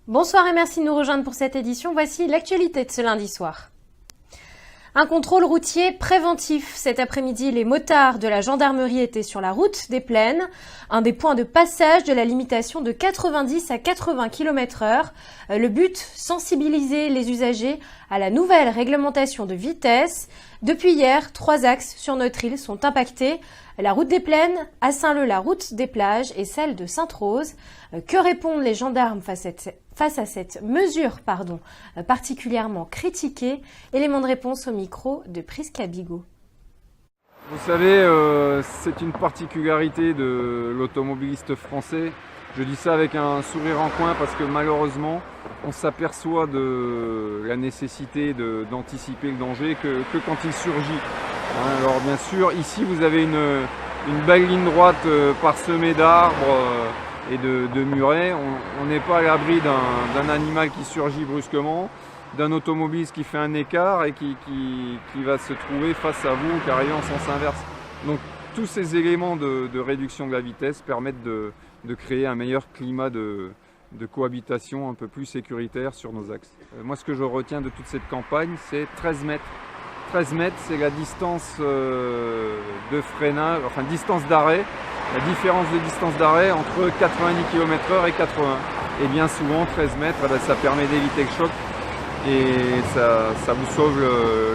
Bonsoir et merci de nous rejoindre pour cette édition. Voici l'actualité de ce lundi soir. Un contrôle routier préventif. Cet après-midi, les motards de la gendarmerie étaient sur la route des Plaines, un des points de passage de la limitation de 90 à 80 km/h. Le but, sensibiliser les usagers à la nouvelle réglementation de vitesse. Depuis hier, 3 axes sur notre île sont impactés. La route des Plaines, à Saint-Leu, la route des plages et celle de Sainte-Rose. Que répondent les gendarmes face à cette mesure particulièrement critiquée? Élément de réponse au micro de Prisca Bigot. Vous savez, c'est une particularité de l'automobiliste français. Je dis ça avec un sourire en coin parce que malheureusement, on s'aperçoit de la nécessité d'anticiper le danger que quand il surgit. Alors bien sûr, ici vous avez une belle ligne droite parsemée d'arbres et de murets. On n'est pas à l'abri d'un animal qui surgit brusquement, d'un automobiliste qui fait un écart et qui va se trouver face à vous carrément en sens inverse. Donc tous ces éléments de réduction de la vitesse permettent de créer un meilleur climat de cohabitation un peu plus sécuritaire sur nos axes. Moi ce que je retiens de toute cette campagne, c'est 13 mètres. 13 mètres, c'est la distance de freinage, enfin distance d'arrêt, la différence de distance d'arrêt entre 90 km/h et 80. Et bien souvent, 13 mètres, ça permet d'éviter le choc et ça vous sauve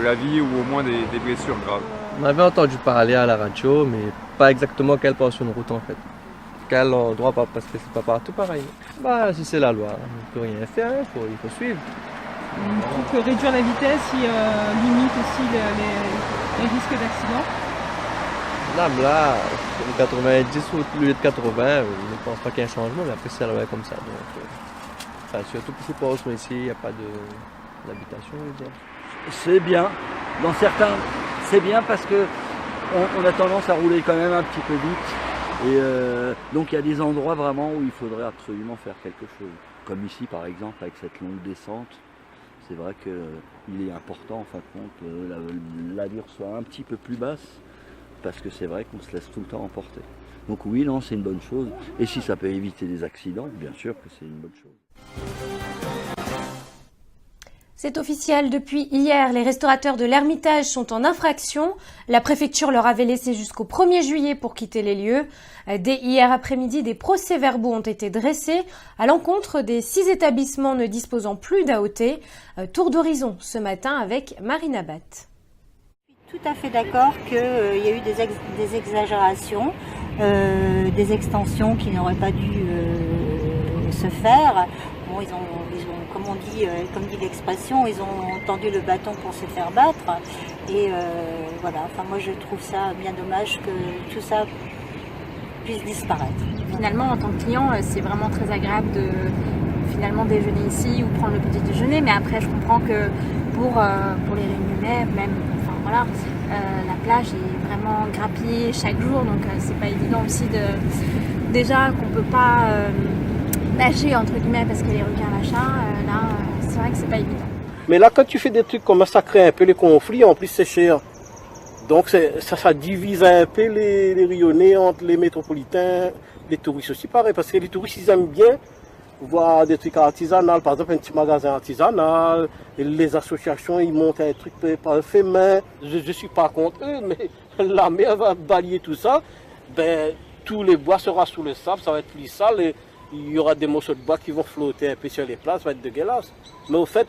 la vie ou au moins des blessures graves. On avait entendu parler à la radio, mais pas exactement quelle portion de route en fait. Quel endroit, parce que c'est pas partout pareil. Si c'est la loi, on ne peut rien faire, il faut suivre. Donc réduire la vitesse, limite aussi les risques d'accident. Là, 90 au lieu de 80, je ne pense pas qu'il y ait un changement, mais après c'est la loi comme ça. Donc, surtout pour ces portions ici, il n'y a pas d'habitation. C'est bien, dans certains, c'est bien parce que on a tendance à rouler quand même un petit peu vite. Et donc il y a des endroits vraiment où il faudrait absolument faire quelque chose. Comme ici par exemple avec cette longue descente. C'est vrai qu'il est important en fin de compte que l'allure soit un petit peu plus basse parce que c'est vrai qu'on se laisse tout le temps emporter. Donc oui, non, c'est une bonne chose. Et si ça peut éviter des accidents, bien sûr que c'est une bonne chose. C'est officiel, depuis hier, les restaurateurs de l'Ermitage sont en infraction. La préfecture leur avait laissé jusqu'au 1er juillet pour quitter les lieux. Dès hier après-midi, des procès-verbaux ont été dressés à l'encontre des 6 établissements ne disposant plus d'AOT. Tour d'horizon ce matin avec Marina Batt. Je suis tout à fait d'accord qu'il y a eu des exagérations, des extensions qui n'auraient pas dû se faire. Bon, ils ont, comme dit l'expression, ils ont tendu le bâton pour se faire battre. Et voilà, moi je trouve ça bien dommage que tout ça puisse disparaître. Finalement, en tant que client, c'est vraiment très agréable de finalement déjeuner ici ou prendre le petit déjeuner. Mais après, je comprends que pour les Réunionnais, même, la plage est vraiment grappillée chaque jour. Donc c'est pas évident aussi déjà qu'on peut pas nager entre guillemets parce que les requins là c'est vrai que c'est pas évident. Mais là quand tu fais des trucs comme ça crée un peu les conflits, en plus c'est cher. Donc ça divise un peu les Rionnais entre les métropolitains, les touristes aussi pareil, parce que les touristes ils aiment bien voir des trucs artisanaux, par exemple un petit magasin artisanal, et les associations ils montent un truc fait main. Je suis pas contre eux, mais la mer va balayer tout ça, tous les bois seront sous le sable, ça va être plus sale et il y aura des morceaux de bois qui vont flotter un peu sur les places, ça va être dégueulasse. Mais au fait,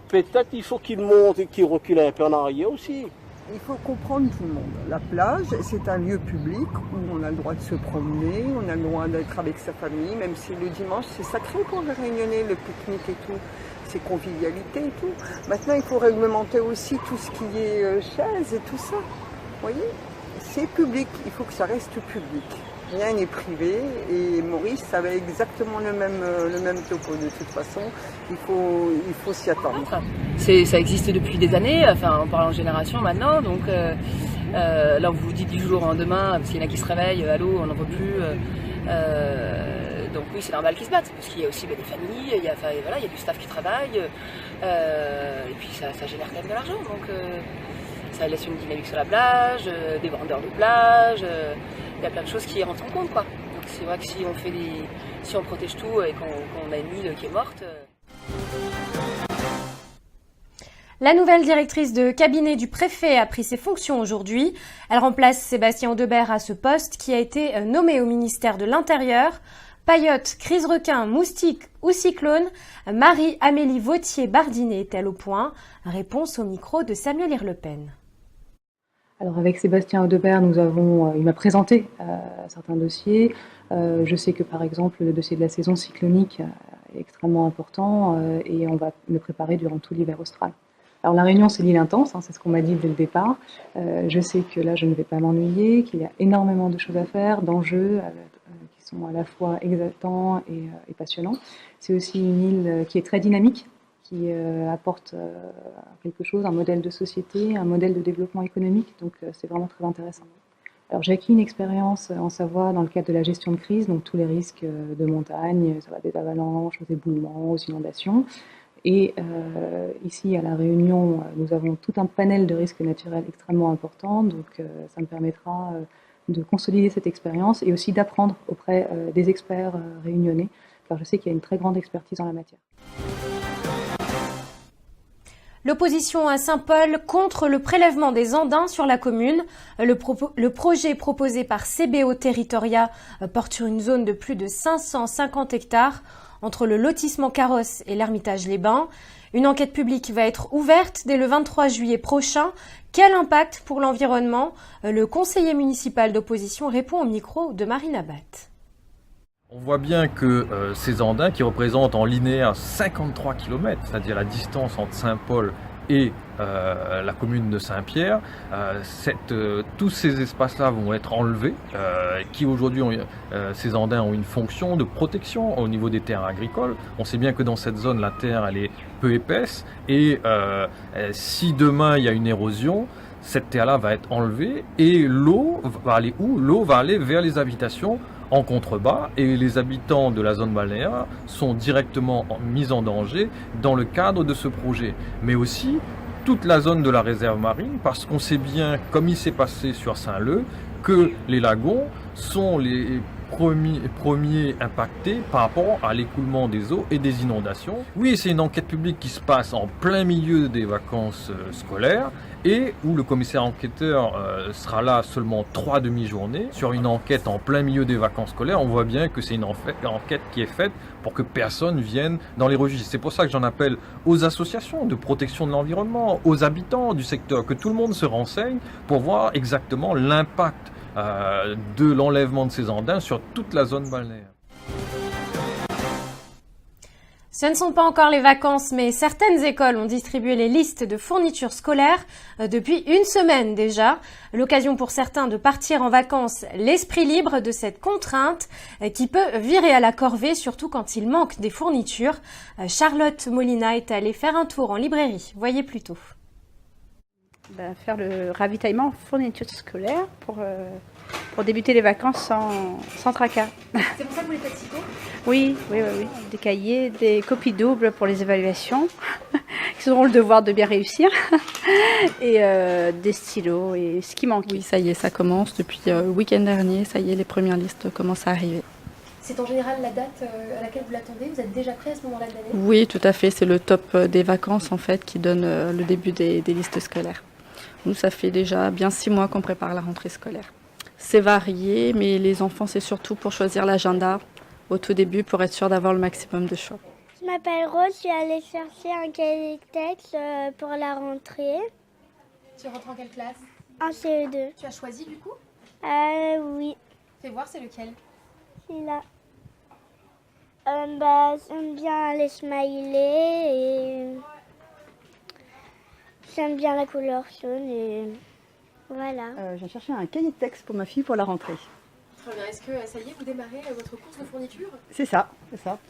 peut-être il faut qu'ils montent et qu'ils reculent un peu en arrière aussi. Il faut comprendre tout le monde. La plage, c'est un lieu public où on a le droit de se promener, on a le droit d'être avec sa famille, même si le dimanche c'est sacré pour les Réunionnais, le pique-nique et tout, c'est convivialité et tout. Maintenant, il faut réglementer aussi tout ce qui est chaises et tout ça. Vous voyez, c'est public, il faut que ça reste public. Rien n'est privé et Maurice avait exactement le même topo de toute façon. Il faut s'y attendre. Ça existe depuis des années, on parle en génération maintenant. Donc là on vous dit du jour au lendemain, parce qu'il y en a qui se réveillent, allô, on n'en veut plus. Donc oui, c'est normal qu'ils se battent, parce qu'il y a aussi des familles, il y a du staff qui travaille, et puis ça génère quand même de l'argent. Donc ça laisse une dynamique sur la plage, des vendeurs de plage. Il y a plein de choses qui rentrent en compte, quoi. Donc C'est vrai que si on protège tout et qu'on a une île qui est morte. La nouvelle directrice de cabinet du préfet a pris ses fonctions aujourd'hui. Elle remplace Sébastien Audebert à ce poste qui a été nommé au ministère de l'Intérieur. Paillotte, crise requin, moustique ou cyclone, Marie-Amélie Vautier-Bardinet est-elle au point? Réponse au micro de Samuel Irlepen. Alors avec Sébastien Audebert, il m'a présenté certains dossiers. Je sais que par exemple le dossier de la saison cyclonique est extrêmement important et on va le préparer durant tout l'hiver austral. Alors la Réunion, c'est l'île intense, c'est ce qu'on m'a dit dès le départ. Je sais que là, je ne vais pas m'ennuyer, qu'il y a énormément de choses à faire, d'enjeux qui sont à la fois exaltants et passionnants. C'est aussi une île qui est très dynamique, qui apporte quelque chose, un modèle de société, un modèle de développement économique, donc c'est vraiment très intéressant. Alors j'ai acquis une expérience en Savoie dans le cadre de la gestion de crise, donc tous les risques de montagne, ça va des avalanches, aux éboulements, aux inondations. Et ici à La Réunion, nous avons tout un panel de risques naturels extrêmement important, donc ça me permettra de consolider cette expérience et aussi d'apprendre auprès des experts réunionnais, car je sais qu'il y a une très grande expertise en la matière. L'opposition à Saint-Paul contre le prélèvement des andins sur la commune. Le projet proposé par CBO Territoria porte sur une zone de plus de 550 hectares entre le lotissement Carrosse et l'Hermitage-les-Bains. Une enquête publique va être ouverte dès le 23 juillet prochain. Quel impact pour l'environnement? Le conseiller municipal d'opposition répond au micro de Marine Abat. On voit bien que ces andins qui représentent en linéaire 53 km, c'est-à-dire la distance entre Saint-Paul et la commune de Saint-Pierre, tous ces espaces-là vont être enlevés, qui aujourd'hui, ces andins ont une fonction de protection au niveau des terres agricoles. On sait bien que dans cette zone, la terre elle est peu épaisse et si demain il y a une érosion, cette terre-là va être enlevée et l'eau va aller où? L'eau va aller vers les habitations en contrebas et les habitants de la zone balnéaire sont directement mis en danger dans le cadre de ce projet. Mais aussi toute la zone de la réserve marine parce qu'on sait bien, comme il s'est passé sur Saint-Leu, que les lagons sont les premiers impactés par rapport à l'écoulement des eaux et des inondations. Oui, c'est une enquête publique qui se passe en plein milieu des vacances scolaires et où le commissaire enquêteur sera là seulement 3 demi-journées. Sur une enquête en plein milieu des vacances scolaires, on voit bien que c'est une enquête qui est faite pour que personne vienne dans les registres. C'est pour ça que j'en appelle aux associations de protection de l'environnement, aux habitants du secteur, que tout le monde se renseigne pour voir exactement l'impact de l'enlèvement de ces andins sur toute la zone balnéaire. Ce ne sont pas encore les vacances, mais certaines écoles ont distribué les listes de fournitures scolaires depuis une semaine déjà. L'occasion pour certains de partir en vacances, l'esprit libre de cette contrainte qui peut virer à la corvée, surtout quand il manque des fournitures. Charlotte Molina est allée faire un tour en librairie. Voyez plutôt. Faire le ravitaillement en fourniture scolaire pour débuter les vacances sans tracas. C'est pour ça que vous les faites si tôt ? Oui. Des cahiers, des copies doubles pour les évaluations, qui auront le devoir de bien réussir, et des stylos et ce qui manque. Oui, ça y est, ça commence depuis le week-end dernier, ça y est, les premières listes commencent à arriver. C'est en général la date à laquelle vous l'attendez? Vous êtes déjà prêt à ce moment-là de l'année? Oui, tout à fait, c'est le top des vacances en fait qui donne le début des listes scolaires. Nous, ça fait déjà bien 6 mois qu'on prépare la rentrée scolaire. C'est varié, mais les enfants, c'est surtout pour choisir l'agenda au tout début pour être sûr d'avoir le maximum de choix. Je m'appelle Rose, je suis allée chercher un cahier de texte pour la rentrée. Tu rentres en quelle classe? En CE2. Tu as choisi du coup? Oui. Fais voir, c'est lequel? Celui-là. J'aime bien les smileys et j'aime bien la couleur jaune et voilà. J'ai cherché un cahier de texte pour ma fille pour la rentrée. Très bien. Est-ce que ça y est, vous démarrez votre course de fourniture? C'est ça,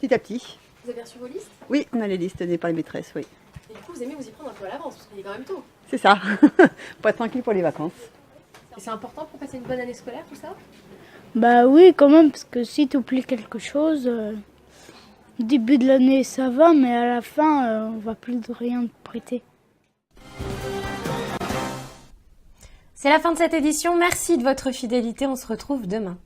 petit à petit. Vous avez reçu vos listes? Oui, on a les listes données par les maîtresses, oui. Et du coup, vous aimez vous y prendre un peu à l'avance, parce qu'il est quand même tôt. C'est ça, pour être tranquille pour les vacances. Et c'est important pour passer une bonne année scolaire, tout ça? Bah oui, quand même, parce que si tu oublies quelque chose, au début de l'année ça va, mais à la fin, on va plus de rien te prêter. C'est la fin de cette édition. Merci de votre fidélité. On se retrouve demain.